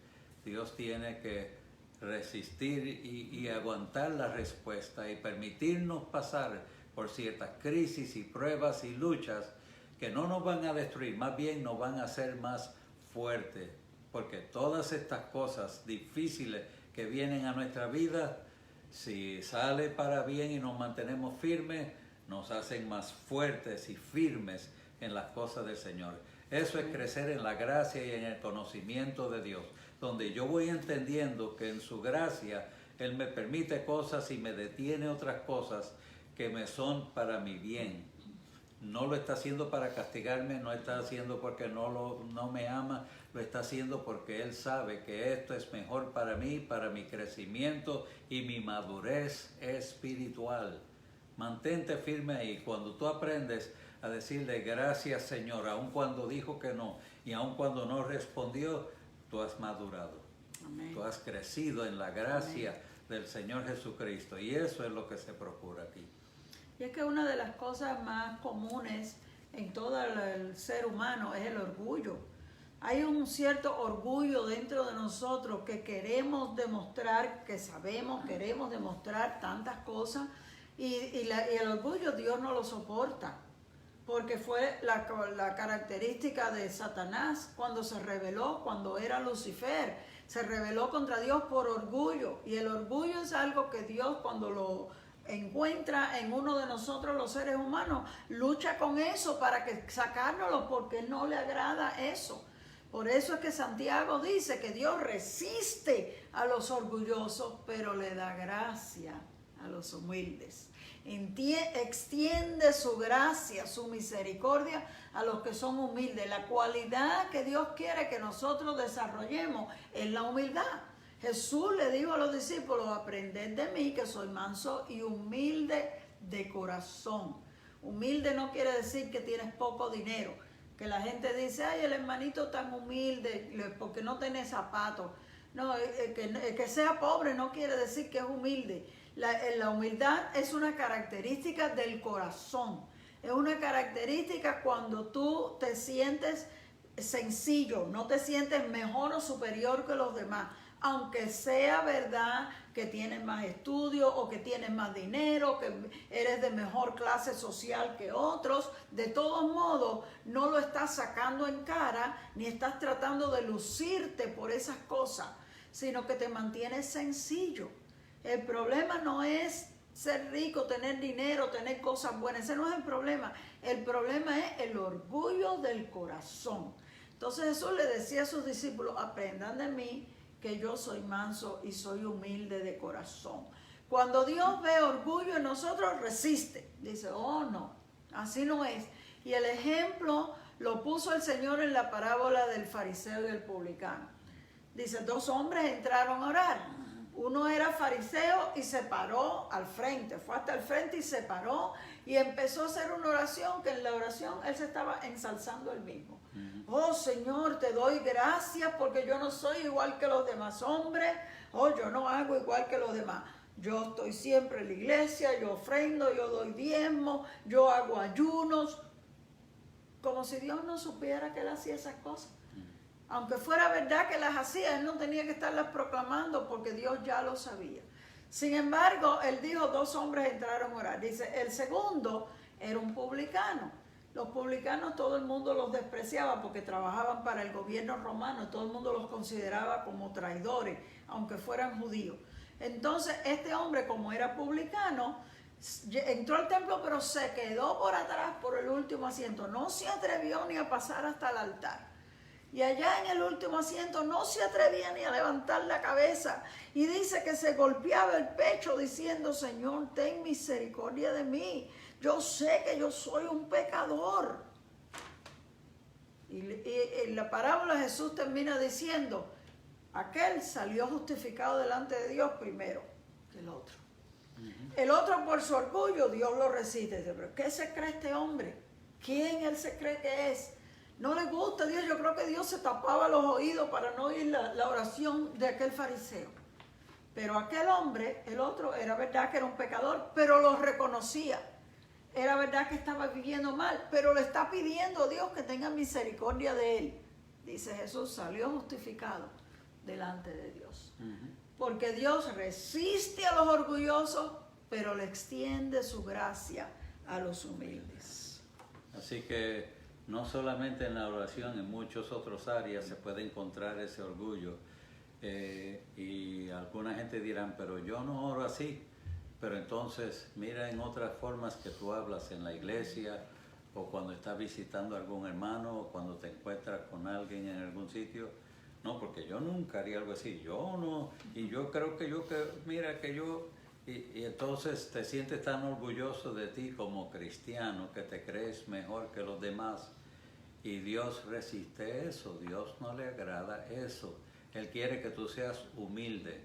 Dios tiene que resistir y aguantar la respuesta y permitirnos pasar por ciertas crisis y pruebas y luchas que no nos van a destruir, más bien nos van a hacer más fuertes, porque todas estas cosas difíciles que vienen a nuestra vida, si sale para bien y nos mantenemos firmes, nos hacen más fuertes y firmes en las cosas del Señor. Eso es crecer en la gracia y en el conocimiento de Dios, donde yo voy entendiendo que en su gracia Él me permite cosas y me detiene otras cosas que me son para mi bien. No lo está haciendo para castigarme, no está haciendo porque no me ama, lo está haciendo porque Él sabe que esto es mejor para mí, para mi crecimiento y mi madurez espiritual. Mantente firme ahí. Cuando tú aprendes a decirle gracias, Señor, aun cuando dijo que no y aun cuando no respondió, tú has madurado. Amén. Tú has crecido en la gracia Amén. Del Señor Jesucristo, y eso es lo que se procura aquí. Y es que una de las cosas más comunes en todo el ser humano es el orgullo. Hay un cierto orgullo dentro de nosotros que queremos demostrar, que sabemos, queremos demostrar tantas cosas, y el orgullo Dios no lo soporta, porque fue la característica de Satanás cuando se rebeló, cuando era Lucifer, se rebeló contra Dios por orgullo, y el orgullo es algo que Dios, cuando lo encuentra en uno de nosotros los seres humanos, lucha con eso para que sacárnoslo, porque no le agrada eso. Por eso es que Santiago dice que Dios resiste a los orgullosos, pero le da gracia a los humildes. Extiende su gracia, su misericordia a los que son humildes. La cualidad que Dios quiere que nosotros desarrollemos es la humildad. Jesús le dijo a los discípulos, aprended de mí que soy manso y humilde de corazón. Humilde no quiere decir que tienes poco dinero, que la gente dice, ay, el hermanito tan humilde porque no tiene zapatos. No, que sea pobre no quiere decir que es humilde. La humildad es una característica del corazón. Es una característica cuando tú te sientes sencillo, no te sientes mejor o superior que los demás, aunque sea verdad que tienes más estudios o que tienes más dinero, que eres de mejor clase social que otros. De todos modos, no lo estás sacando en cara ni estás tratando de lucirte por esas cosas, sino que te mantienes sencillo. El problema no es ser rico, tener dinero, tener cosas buenas. Ese no es el problema. El problema es el orgullo del corazón. Entonces Jesús le decía a sus discípulos, aprendan de mí que yo soy manso y soy humilde de corazón. Cuando Dios ve orgullo en nosotros, resiste. Dice, oh no, así no es. Y el ejemplo lo puso el Señor en la parábola del fariseo y el publicano. Dice, 2 hombres entraron a orar. Uno era fariseo y se paró al frente, fue hasta el frente y se paró y empezó a hacer una oración, que en la oración él se estaba ensalzando él mismo. Oh Señor, te doy gracias porque yo no soy igual que los demás hombres, yo no hago igual que los demás. Yo estoy siempre en la iglesia, yo ofrendo, yo doy diezmo, yo hago ayunos. Como si Dios no supiera que él hacía esas cosas. Aunque fuera verdad que las hacía, él no tenía que estarlas proclamando porque Dios ya lo sabía. Sin embargo, él dijo, 2 hombres entraron a orar. Dice, el segundo era un publicano. Los publicanos todo el mundo los despreciaba porque trabajaban para el gobierno romano. Todo el mundo los consideraba como traidores, aunque fueran judíos. Entonces, este hombre, como era publicano, entró al templo, pero se quedó por atrás, por el último asiento. No se atrevió ni a pasar hasta el altar. Y allá en el último asiento no se atrevía ni a levantar la cabeza. Y dice que se golpeaba el pecho diciendo, Señor, ten misericordia de mí. Yo sé que yo soy un pecador. Y en la parábola Jesús termina diciendo, aquel salió justificado delante de Dios primero que el otro. El otro por su orgullo, Dios lo resiste. Dice, pero ¿qué se cree este hombre? ¿Quién él se cree que es? No le gusta a Dios. Yo creo que Dios se tapaba los oídos para no oír la oración de aquel fariseo. Pero aquel hombre, el otro, era verdad que era un pecador, pero lo reconocía. Era verdad que estaba viviendo mal, pero le está pidiendo a Dios que tenga misericordia de él. Dice Jesús, salió justificado delante de Dios. Porque Dios resiste a los orgullosos, pero le extiende su gracia a los humildes. Así que no solamente en la oración, en muchas otras áreas se puede encontrar ese orgullo. Y alguna gente dirán, pero yo no oro así. Pero entonces mira en otras formas que tú hablas en la iglesia, o cuando estás visitando a algún hermano, o cuando te encuentras con alguien en algún sitio. No, porque yo nunca haría algo así. Yo no, y yo creo que mira que yo... Y entonces te sientes tan orgulloso de ti como cristiano, que te crees mejor que los demás. Y Dios resiste eso, Dios no le agrada eso. Él quiere que tú seas humilde.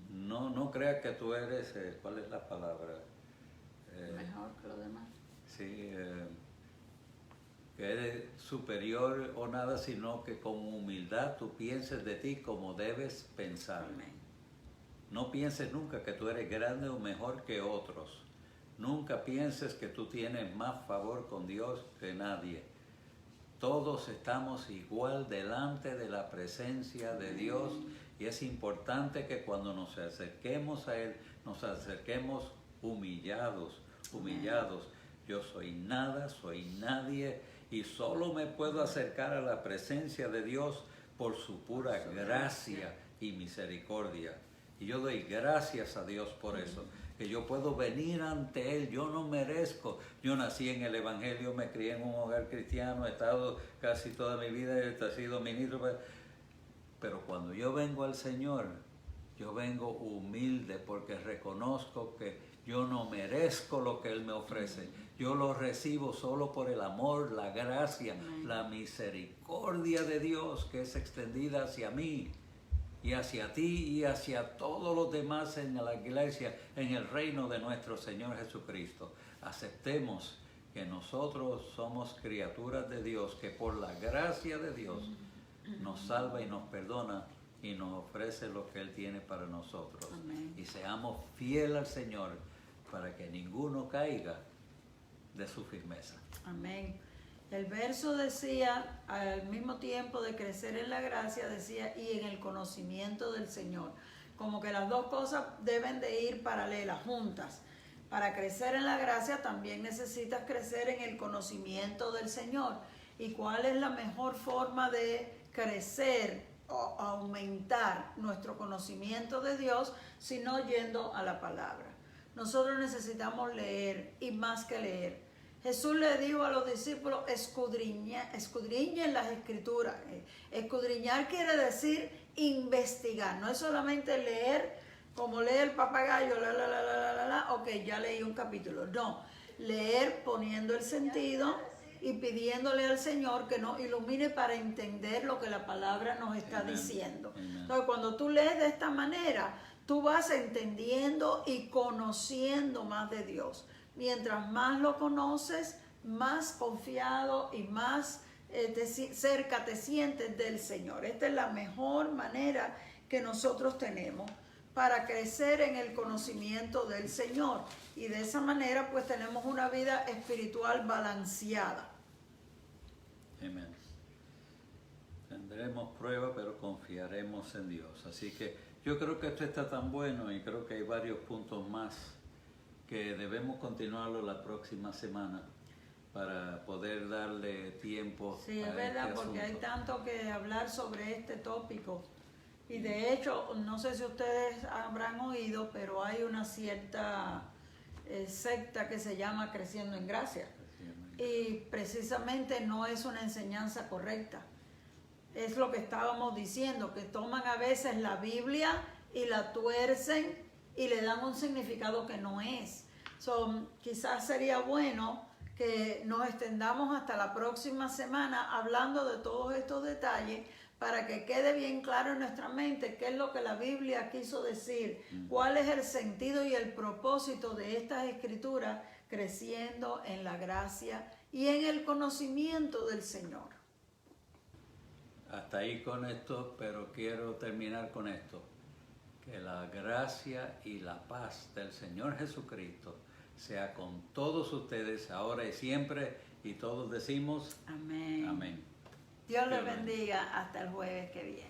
No creas que tú eres, ¿cuál es la palabra? Mejor que los demás. Sí, que eres superior o nada, sino que con humildad tú pienses de ti como debes pensar. Amén. No pienses nunca que tú eres grande o mejor que otros. Nunca pienses que tú tienes más favor con Dios que nadie. Todos estamos igual delante de la presencia de Dios y es importante que cuando nos acerquemos a Él, nos acerquemos humillados. Yo soy nada, soy nadie y solo me puedo acercar a la presencia de Dios por su pura gracia y misericordia. Y yo doy gracias a Dios por eso, que yo puedo venir ante Él. Yo no merezco. Yo nací en el Evangelio, me crié en un hogar cristiano, he estado casi toda mi vida, he sido ministro. Pero cuando yo vengo al Señor, yo vengo humilde porque reconozco que yo no merezco lo que Él me ofrece. Yo lo recibo solo por el amor, la gracia, la misericordia de Dios que es extendida hacia mí. Y hacia ti y hacia todos los demás en la iglesia, en el reino de nuestro Señor Jesucristo. Aceptemos que nosotros somos criaturas de Dios, que por la gracia de Dios nos salva y nos perdona y nos ofrece lo que Él tiene para nosotros. Amén. Y seamos fieles al Señor para que ninguno caiga de su firmeza. Amén. El verso decía, al mismo tiempo de crecer en la gracia, decía, y en el conocimiento del Señor. Como que las dos cosas deben de ir paralelas, juntas. Para crecer en la gracia también necesitas crecer en el conocimiento del Señor. ¿Y cuál es la mejor forma de crecer o aumentar nuestro conocimiento de Dios? Sino yendo a la palabra. Nosotros necesitamos leer y más que leer. Jesús le dijo a los discípulos, escudriñen las escrituras. Escudriñar quiere decir investigar, no es solamente leer como lee el papagayo, ok, ya leí un capítulo. No, leer poniendo el sentido y pidiéndole al Señor que nos ilumine para entender lo que la palabra nos está Amén. diciendo. Amén. Entonces, cuando tú lees de esta manera, tú vas entendiendo y conociendo más de Dios. Mientras más lo conoces, más confiado y más cerca te sientes del Señor. Esta es la mejor manera que nosotros tenemos para crecer en el conocimiento del Señor. Y de esa manera pues tenemos una vida espiritual balanceada. Amén. Tendremos prueba, pero confiaremos en Dios. Así que yo creo que esto está tan bueno y creo que hay varios puntos más que debemos continuarlo la próxima semana para poder darle tiempo. Sí, es a verdad, este porque hay asunto. tanto que hablar sobre este tópico. Y de hecho, no sé si ustedes habrán oído, pero hay una cierta secta que se llama Creciendo en Gracia. Y precisamente no es una enseñanza correcta. Es lo que estábamos diciendo, que toman a veces la Biblia y la tuercen y le dan un significado que no es. Quizás sería bueno que nos extendamos hasta la próxima semana hablando de todos estos detalles para que quede bien claro en nuestra mente qué es lo que la Biblia quiso decir, cuál es el sentido y el propósito de estas escrituras, creciendo en la gracia y en el conocimiento del Señor. Hasta ahí con esto, pero quiero terminar con esto. Que la gracia y la paz del Señor Jesucristo sea con todos ustedes, ahora y siempre, y todos decimos Amén. amén. Dios les Dios les bendiga hasta el jueves que viene.